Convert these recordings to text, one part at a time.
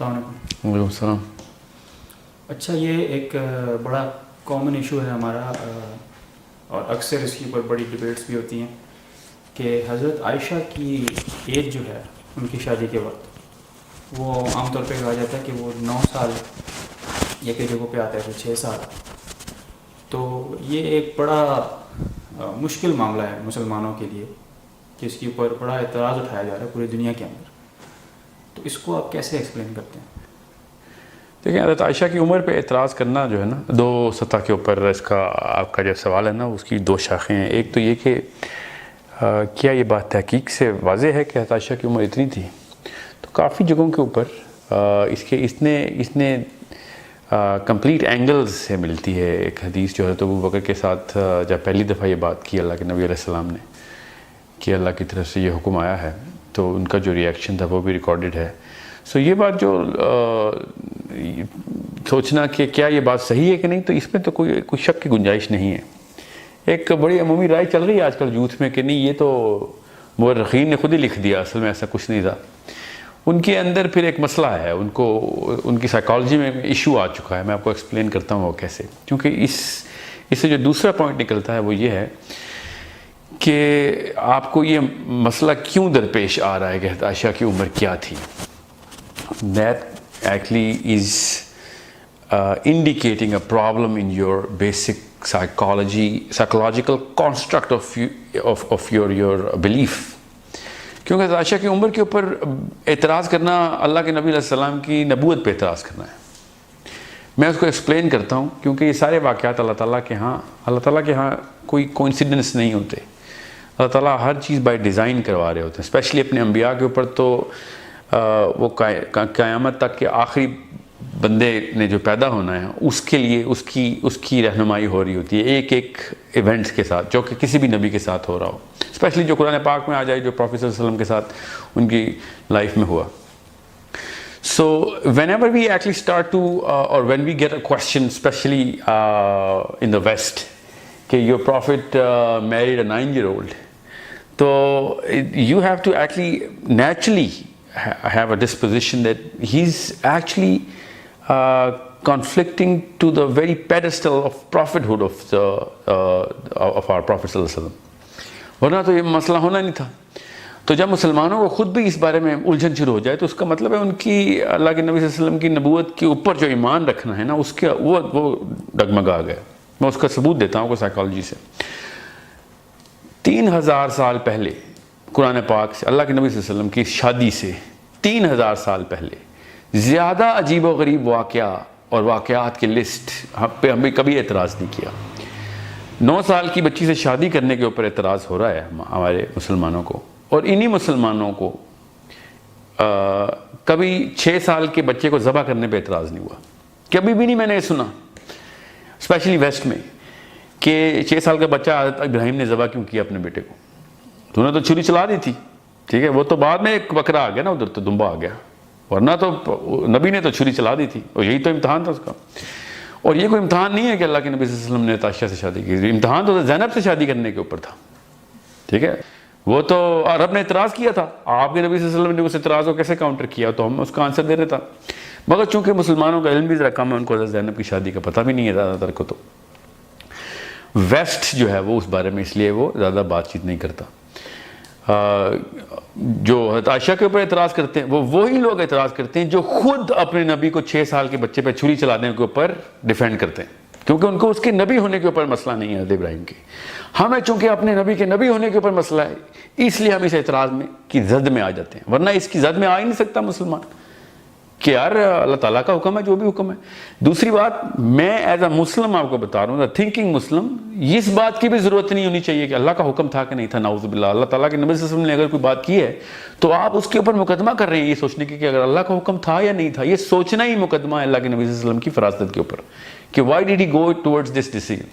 السلام علیکم۔ وعلیکم السلام۔ اچھا، یہ ایک بڑا کامن ایشو ہے ہمارا، اور اکثر اس کے اوپر بڑی ڈبیٹس بھی ہوتی ہیں کہ حضرت عائشہ کی ایج جو ہے ان کی شادی کے وقت، وہ عام طور پہ کہا جاتا ہے کہ وہ 9 سال یا کئی جگہوں پہ آتا ہے 6 سال۔ تو یہ ایک بڑا مشکل معاملہ ہے مسلمانوں کے لیے کہ اس کے اوپر بڑا اعتراض اٹھایا جا رہا ہے پوری دنیا کے اندر، تو اس کو آپ کیسے ایکسپلین کرتے ہیں؟ دیکھیں، حضرت عائشہ کی عمر پہ اعتراض کرنا جو ہے نا، 2 سطح کے اوپر اس کا آپ کا جو سوال ہے نا اس کی 2 شاخیں ہیں۔ ایک تو یہ کہ کیا یہ بات تحقیق سے واضح ہے کہ حضرت عائشہ کی عمر اتنی تھی؟ تو کافی جگہوں کے اوپر اس نے کمپلیٹ اینگلز سے ملتی ہے۔ ایک حدیث جو حضرت ابوبکر کے ساتھ جب پہلی دفعہ یہ بات کی اللہ کے نبی علیہ السلام نے کہ اللہ کی طرف سے یہ حکم آیا ہے، تو ان کا جو ریئیکشن تھا وہ بھی ریکارڈڈ ہے۔ سو یہ بات جو سوچنا کہ کیا یہ بات صحیح ہے کہ نہیں، تو اس میں تو کوئی شک کی گنجائش نہیں ہے۔ ایک بڑی عمومی رائے چل رہی ہے آج کل یوتھ میں کہ نہیں، یہ تو مورخین نے خود ہی لکھ دیا، اصل میں ایسا کچھ نہیں تھا۔ ان کے اندر پھر ایک مسئلہ ہے، ان کی سائیکالوجی میں ایشو آ چکا ہے۔ میں آپ کو ایکسپلین کرتا ہوں وہ کیسے، کیونکہ اس سے جو دوسرا پوائنٹ نکلتا ہے وہ یہ ہے کہ آپ کو یہ مسئلہ کیوں درپیش آ رہا ہے کہ حضرت عائشہ کی عمر کیا تھی۔ That actually is indicating a problem in your basic psychological construct of your belief. کیونکہ حضرت عائشہ کی عمر کے اوپر اعتراض کرنا اللہ کے نبی علیہ السلام کی نبوت پہ اعتراض کرنا ہے۔ میں اس کو ایکسپلین کرتا ہوں، کیونکہ یہ سارے واقعات اللہ تعالیٰ کے ہاں کوئی کوئنسیڈنس نہیں ہوتے۔ اللہ تعالیٰ ہر چیز بائی ڈیزائن کروا رہے ہوتے ہیں، اسپیشلی اپنے انبیاء کے اوپر۔ تو وہ قیامت تک کے آخری بندے نے جو پیدا ہونا ہے اس کے لیے اس کی رہنمائی ہو رہی ہوتی ہے ایک ایونٹس کے ساتھ، جو کہ کسی بھی نبی کے ساتھ ہو رہا ہو، اسپیشلی جو قرآن پاک میں آ جائے، جو پروفیٹ صلی اللہ علیہ وسلم کے ساتھ ان کی لائف میں ہوا۔ So whenever we actually start to or when we get a question, especially in the West, کہ your prophet married a 9-year-old, so you have to actually naturally have a disposition that he's actually conflicting to the very pedestal of prophethood of our Prophet صلی اللہ علیہ وسلم، ورنہ تو یہ مسئلہ ہونا نہیں تھا۔ تو جب مسلمانوں کو خود بھی اس بارے میں الجھن شروع ہو جائے، تو اس کا مطلب ہے ان کی اللہ کے نبی صلی اللہ علیہ وسلم کی نبوت کے اوپر جو ایمان رکھنا ہے نا، اس کے وہ ڈگمگا گیا۔ میں اس کا ثبوت دیتا ہوں کو سائیکالوجی سے۔ 3000 سال پہلے قرآن پاک سے اللہ کے نبی صلی اللہ علیہ وسلم کی شادی سے 3000 سال پہلے زیادہ عجیب و غریب واقعہ اور واقعات کی لسٹ پہ ہمیں کبھی اعتراض نہیں کیا۔ 9 سال کی بچی سے شادی کرنے کے اوپر اعتراض ہو رہا ہے ہمارے مسلمانوں کو، اور انہی مسلمانوں کو کبھی 6 سال کے بچے کو ذبح کرنے پہ اعتراض نہیں ہوا۔ کبھی بھی نہیں میں نے سنا، اسپیشلی ویسٹ میں، کہ 6 سال کا بچہ حضرت ابراہیم نے ذبح کیوں کیا اپنے بیٹے کو؟ تو انہوں نے تو چھری چلا دی تھی، ٹھیک ہے، وہ تو بعد میں ایک بکرا آ گیا نا ادھر، تو دمبا آ گیا، ورنہ تو نبی نے تو چھری چلا دی تھی، اور یہی تو امتحان تھا اس کا۔ اور یہ کوئی امتحان نہیں ہے کہ اللہ کے نبی صلی اللہ علیہ وسلم نے عائشہ سے شادی کی، امتحان تو زینب سے شادی کرنے کے اوپر تھا، ٹھیک ہے۔ وہ تو عرب نے اعتراض کیا تھا، آپ کے نبی صلی اللہ علیہ وسلم نے اس اعتراض کو کیسے کاؤنٹر کیا، تو ہم اس کا آنسر دے رہے تھا۔ مگر چونکہ مسلمانوں کا علم بھی ذرا کم ہے، ان کو حضرت زینب کی شادی کا پتہ بھی نہیں ہے زیادہ تر کو، تو ویسٹ جو ہے وہ اس بارے میں اس لیے وہ زیادہ بات چیت نہیں کرتا۔ جو حضرت عائشہ کے اوپر اعتراض کرتے ہیں، وہ وہی لوگ اعتراض کرتے ہیں جو خود اپنے نبی کو 6 سال کے بچے پہ چھری چلانے کے اوپر ڈیفینڈ کرتے ہیں، کیونکہ ان کو اس کے نبی ہونے کے اوپر مسئلہ نہیں ہے حضرت ابراہیم کی۔ ہمیں چونکہ اپنے نبی کے نبی ہونے کے اوپر مسئلہ ہے، اس لیے ہم اس اعتراض میں کی زد میں آ جاتے ہیں، ورنہ اس کی زد میں آ ہی نہیں سکتا مسلمان، کہ یار اللہ تعالیٰ کا حکم ہے جو بھی حکم ہے۔ دوسری بات، میں ایز اے مسلم آپ کو بتا رہا ہوں، تھنکنگ مسلم، اس بات کی بھی ضرورت نہیں ہونی چاہیے کہ اللہ کا حکم تھا کہ نہیں تھا، نعوذ باللہ۔ اللہ تعالیٰ کے نبی صلی اللہ علیہ وسلم نے اگر کوئی بات کی ہے تو آپ اس کے اوپر مقدمہ کر رہے ہیں یہ سوچنے کی کہ اگر اللہ کا حکم تھا یا نہیں تھا، یہ سوچنا ہی مقدمہ ہے اللہ کے نبی صلی اللہ علیہ وسلم کی فراست کے اوپر کہ why did he go towards this decision.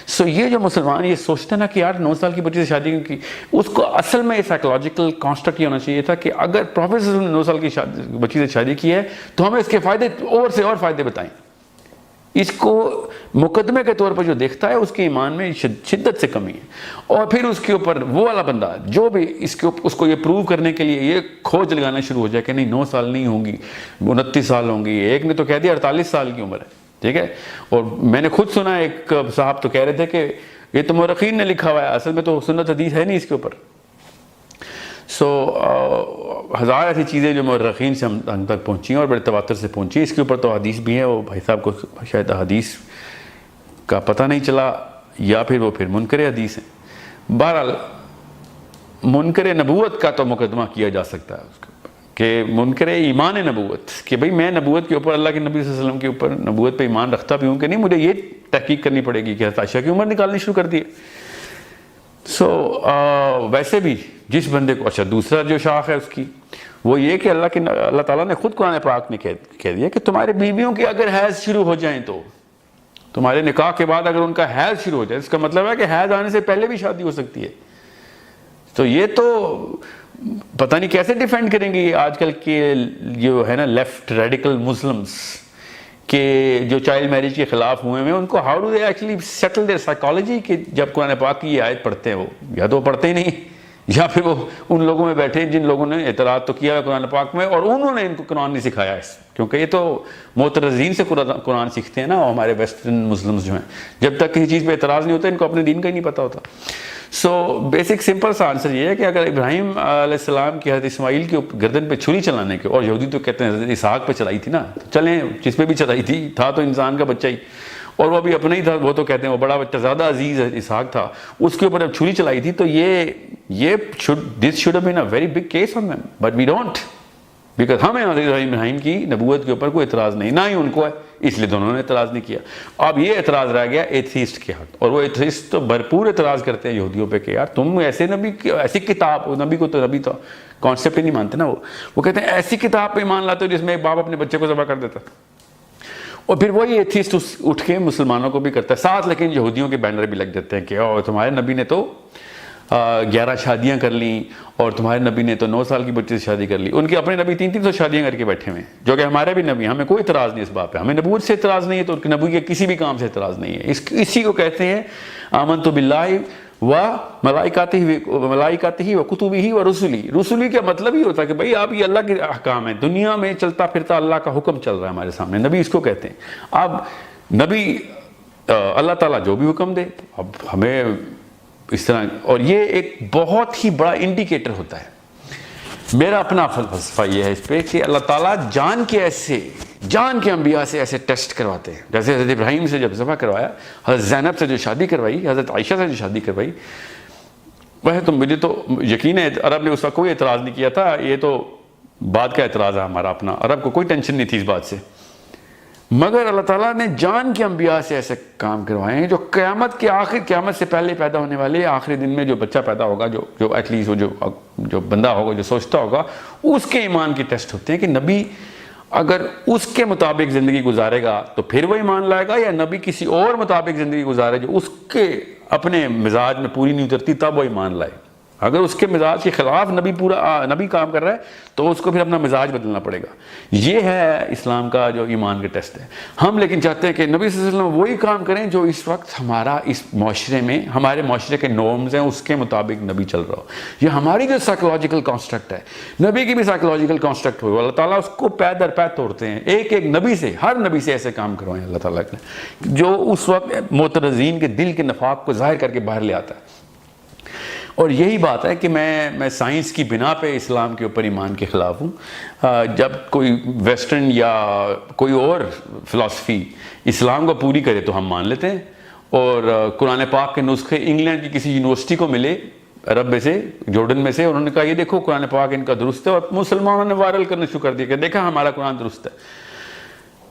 So یہ جو مسلمان یہ سوچتے نا کہ یار 9 سال کی بچی سے شادی کی، اس کو اصل میں سائیکولوجیکل کانسٹرکٹ یہ ہونا چاہیے تھا کہ اگر پروفیٹ صلی اللہ علیہ وسلم نے 9 سال کی بچی سے شادی کی ہے تو ہمیں اس کے فائدے اور سے اور فائدے بتائیں، اس کو مقدمے کے طور پر جو دیکھتا ہے اس کے ایمان میں شدت سے کمی ہے. اور پھر اس کے اوپر وہ والا بندہ جو بھی اس کو یہ پروو کرنے کے لیے یہ کھوج لگانا شروع ہو جائے کہ نہیں 9 سال نہیں ہوں گی 29 سال ہوں گی. ایک نے تو کہہ دیا 48 سال کی عمر ہے, ٹھیک ہے. اور میں نے خود سنا ایک صاحب تو کہہ رہے تھے کہ یہ تو مورخین نے لکھا ہوا ہے, اصل میں تو سنت حدیث ہے نہیں اس کے اوپر. ہزار ایسی چیزیں جو مورخین سے ہم تک پہنچی ہیں اور بڑے تواتر سے پہنچی. اس کے اوپر تو حدیث بھی ہے, وہ بھائی صاحب کو شاید حدیث کا پتہ نہیں چلا یا پھر وہ منکر حدیث ہیں. بہرحال منکر نبوت کا تو مقدمہ کیا جا سکتا ہے اس کے اوپر کہ منکر ایمان نبوت, کہ بھئی میں نبوت کے اوپر, اللہ کے نبی صلی اللہ علیہ وسلم کے اوپر نبوت پہ ایمان رکھتا بھی ہوں کہ نہیں, مجھے یہ تحقیق کرنی پڑے گی کہ حضرت عائشہ کی عمر نکالنی شروع کر دی. ویسے بھی جس بندے کو, اچھا دوسرا جو شاخ ہے اس کی وہ یہ کہ اللہ تعالیٰ نے خود قرآن پاک میں کہہ دیا کہ تمہارے بیویوں کی اگر حیض شروع ہو جائیں تو تمہارے نکاح کے بعد اگر ان کا حیض شروع ہو جائے, اس کا مطلب ہے کہ حیض آنے سے پہلے بھی شادی ہو سکتی ہے. تو یہ تو پتہ نہیں کیسے ڈیفینڈ کریں گے آج کل کے جو ہے نا لیفٹ ریڈیکل مسلمس کہ جو چائلڈ میرج کے خلاف ہوئے ہیں, ان کو how do they actually settle their psychology کہ جب قرآن پاک کی یہ آیت پڑھتے ہیں وہ یا تو وہ پڑھتے ہی نہیں یا پھر وہ ان لوگوں میں بیٹھے جن لوگوں نے اعتراض تو کیا ہے قرآن پاک میں اور انہوں نے ان کو قرآن نہیں سکھایا ہے, کیونکہ یہ تو معترضین سے قرآن سیکھتے ہیں نا ہمارے ویسٹرن مسلمز جو ہیں. جب تک کسی چیز پہ اعتراض نہیں ہوتا ان کو اپنے دین کا ہی نہیں پتہ ہوتا. بیسک سمپل سا آنسر یہ ہے کہ اگر ابراہیم علیہ السلام کی حضرت اسماعیل کے گردن پہ چھری چلانے کے, اور یہودی تو کہتے ہیں حضرت اسحاق پہ چلائی تھی نا, چلیں جس پہ بھی چلائی تھی, تھا تو انسان کا بچہ ہی اور وہ بھی اپنا ہی تھا, وہ تو کہتے ہیں وہ بڑا بچہ زیادہ عزیز اسحاق تھا, اس کے اوپر جب چھری چلائی تھی تو this should have been a very big case on them, but we don't, because ہمیں ابراہیم کی نبوت کے اوپر کوئی اعتراض نہیں, نہ ہی ان کو ہے, اس لیے دونوں نے اعتراض نہیں کیا. اب یہ اعتراض رہ گیا ایتھیسٹ کے حق, اور وہ ایتھیسٹ تو بھرپور اعتراض کرتے ہیں یہودیوں پہ کہ یار تم ایسے نبی, ایسی کتاب, نبی کو تو نبی تو کانسیپٹ ہی نہیں مانتے نا, وہ کہتے ہیں ایسی کتاب پہ ایمان لاتے ہو جس میں ایک باپ اپنے بچے کو ذبح کر دیتا. اور پھر وہی ایتھیسٹ اٹھ کے مسلمانوں کو بھی کرتا ہے ساتھ, لیکن یہودیوں کے بینر بھی لگ جاتے ہیں کہ تمہارے نبی نے تو 11 شادیاں کر لیں اور تمہارے نبی نے تو 9 سال کی بچی سے شادی کر لی. ان کے اپنے نبی 300 شادیاں کر کے بیٹھے ہوئے ہیں, جو کہ ہمارے بھی نبی, ہمیں کوئی اعتراض نہیں اس بات پہ, ہمیں نبوت سے اعتراض نہیں ہے تو ان کے نبی کے کسی بھی کام سے اعتراض نہیں ہے. اسی کو کہتے ہیں آمنت باللہ و ملائکتہ و کتبہ و رسلی. رسلی کا مطلب ہی ہوتا ہے کہ بھئی آپ یہ اللہ کے احکام ہیں, دنیا میں چلتا پھرتا اللہ کا حکم چل رہا ہے ہمارے سامنے, نبی اس کو کہتے ہیں. اب نبی اللہ تعالیٰ جو بھی حکم دے اب ہمیں اس طرح, اور یہ ایک بہت ہی بڑا انڈیکیٹر ہوتا ہے. میرا اپنا فلسفہ یہ ہے اس پہ کہ اللہ تعالیٰ جان کے انبیاء سے ایسے ٹیسٹ کرواتے ہیں. جیسے حضرت ابراہیم سے جب ذبح کروایا, حضرت زینب سے جو شادی کروائی, حضرت عائشہ سے جو شادی کروائی, وہ تو مجھے تو یقین ہے عرب نے اس کا کوئی اعتراض نہیں کیا تھا. یہ تو بعد کا اعتراض ہے ہمارا اپنا, عرب کو کوئی ٹینشن نہیں تھی اس بات سے. مگر اللہ تعالیٰ نے جان کے انبیاء سے ایسے کام کروائے ہیں جو قیامت سے پہلے پیدا ہونے والے آخری دن میں جو بچہ پیدا ہوگا, جو ایٹ لیسٹ جو بندہ ہوگا, جو سوچتا ہوگا, اس کے ایمان کی ٹیسٹ ہوتے ہیں کہ نبی اگر اس کے مطابق زندگی گزارے گا تو پھر وہ ایمان لائے گا, یا نبی کسی اور مطابق زندگی گزارے جو اس کے اپنے مزاج میں پوری نہیں اترتی تب وہ ایمان لائے. اگر اس کے مزاج کے خلاف نبی کام کر رہا ہے تو اس کو پھر اپنا مزاج بدلنا پڑے گا. یہ ہے اسلام کا جو ایمان کا ٹیسٹ ہے. ہم لیکن چاہتے ہیں کہ نبی صلی اللہ علیہ وسلم وہی کام کریں جو اس وقت ہمارا اس معاشرے میں, ہمارے معاشرے کے نارمز ہیں, اس کے مطابق نبی چل رہا ہو. یہ ہماری جو سائیکولوجیکل کانسٹرکٹ ہے, نبی کی بھی سائیکولوجیکل کانسٹرکٹ ہو, اللہ تعالیٰ اس کو پے در پے توڑتے ہیں. ایک نبی سے, ہر نبی سے ایسے کام کروائیں اللہ تعالیٰ نے جو اس وقت معترضین کے دل کے نفاق کو ظاہر کر کے باہر لے آتا ہے. اور یہی بات ہے کہ میں سائنس کی بنا پہ اسلام کے اوپر ایمان کے خلاف ہوں. جب کوئی ویسٹرن یا کوئی اور فلسفی اسلام کو پوری کرے تو ہم مان لیتے ہیں, اور قرآن پاک کے نسخے انگلینڈ کی کسی یونیورسٹی کو ملے عرب میں سے, جارڈن میں سے, انہوں نے کہا یہ دیکھو قرآن پاک ان کا درست ہے, اور مسلمانوں نے وائرل کرنا شروع کر دیا کہ دیکھا ہمارا قرآن درست ہے.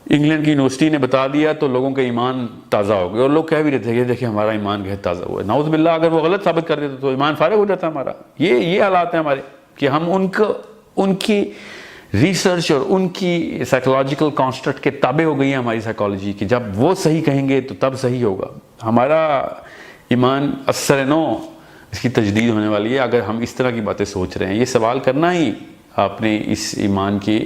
انگلینڈ کی یونیورسٹی نے بتا دیا تو لوگوں کے ایمان تازہ ہو گئے, اور لوگ کہہ بھی رہتے ہیں کہ دیکھیں ہمارا ایمان جو ہے تازہ ہوا ہے. نعوذ باللہ اگر وہ غلط ثابت کر دیتے تو ایمان فارغ ہو جاتا ہمارا. یہ حالات ہیں ہمارے کہ ہم ان کی ریسرچ اور ان کی سائیکولوجیکل کانسٹرکٹ کے تابع ہو گئی ہیں ہماری سائیکالوجی کی. جب وہ صحیح کہیں گے تو تب صحیح ہوگا. ہمارا ایمان اثر نو اس کی تجدید ہونے والی ہے اگر ہم اس طرح کی باتیں سوچ رہے ہیں. یہ سوال کرنا ہی آپ نے اس ایمان کے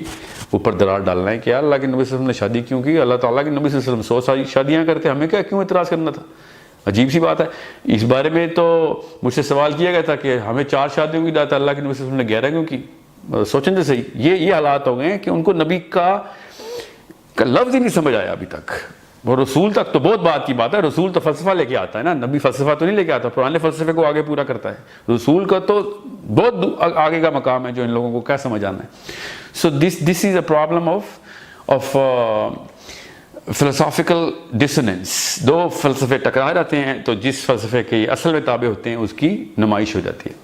اوپر درار ڈالنا ہے کہ یار اللہ کے نبی صلی اللہ علیہ وسلم نے شادی کیوں کی, اللہ تعالیٰ کے نبی صلی اللہ علیہ وسلم 100 شادیاں کرتے, ہمیں کیوں اعتراض کرنا تھا؟ عجیب سی بات ہے. اس بارے میں تو مجھ سے سوال کیا گیا تھا کہ ہمیں 4 شادیوں کی دعوت اللہ کے نبی صلی اللہ علیہ وسلم نے 11 کیوں کی؟ سوچیں تو صحیح, یہ حالات ہو گئے ہیں کہ ان کو نبی کا لفظ ہی نہیں سمجھ آیا ابھی تک. وہ رسول تک تو بہت بات کی بات ہے, رسول تو فلسفہ لے کے آتا ہے نا, نبی فلسفہ تو نہیں لے کے آتا, پرانے فلسفے کو آگے پورا کرتا ہے. رسول کا تو بہت آگے کا مقام ہے جو ان لوگوں کو کیا سمجھ آنا ہے. So this is a problem of philosophical dissonance. 2 فلسفے ٹکرا جاتے ہیں تو جس فلسفے کے اصل میں تابع ہوتے ہیں اس کی نمائش ہو جاتی ہے.